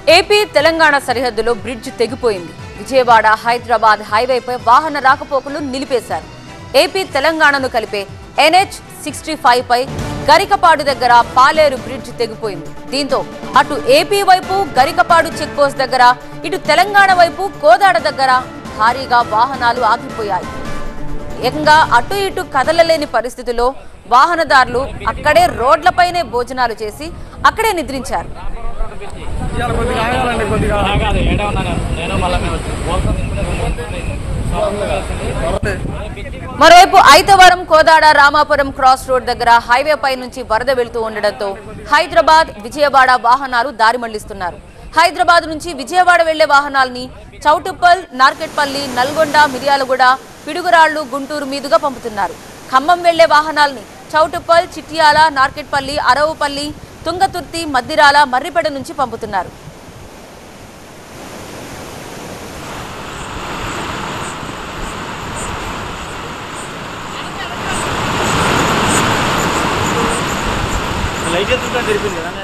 AP Telangana సరిహద్దులో bridge తెగిపోయింది. విజయవాడ హైదరాబాద్ హైవేపై వాహన రాకపోకలు నిలిపేశారు. ఏపీ తెలంగాణను కలిపే NH65 పై గరికపాడు దగ్గర పాలేరు బ్రిడ్జ్ తెగిపోయింది. దీంతో అటు ఏపీ వైపు గరికపాడు చెక్ పోస్ట్ దగ్గర, ఇటు తెలంగాణ వైపు కోదాడ దగ్గర భారీగా వాహనాలు ఆగిపోయాయి. ఏకంగా అటు ఇటు కదలలేని పరిస్థితిలో వాహనదారులు అక్కడే రోడ్లపైనే భోజనాలు చేసి అక్కడే నిద్రించారు. మరోవైపు ఐతవరం కోదాడ రామాపురం క్రాస్ రోడ్ దగ్గర హైవే పై నుంచి వరద వెళ్తూ ఉండడంతో హైదరాబాద్ విజయవాడ వాహనాలు దారి మళ్లిస్తున్నారు. హైదరాబాద్ నుంచి విజయవాడ వెళ్లే వాహనాల్ని చౌటుప్పల్, నార్కెట్పల్లి, నల్గొండ, మిర్యాలగూడ, పిడుగురాళ్లు, గుంటూరు మీదుగా పంపుతున్నారు. ఖమ్మం వెళ్లే వాహనాల్ని చౌటుప్పల్, చిట్యాల, నార్కెట్పల్లి, అరవుపల్లి, తుంగతుర్తి, మద్దిరాల, మర్రిపేట నుంచి పంపుతున్నారు. లైట్ ఎత్తుగా జరిపింది కదా.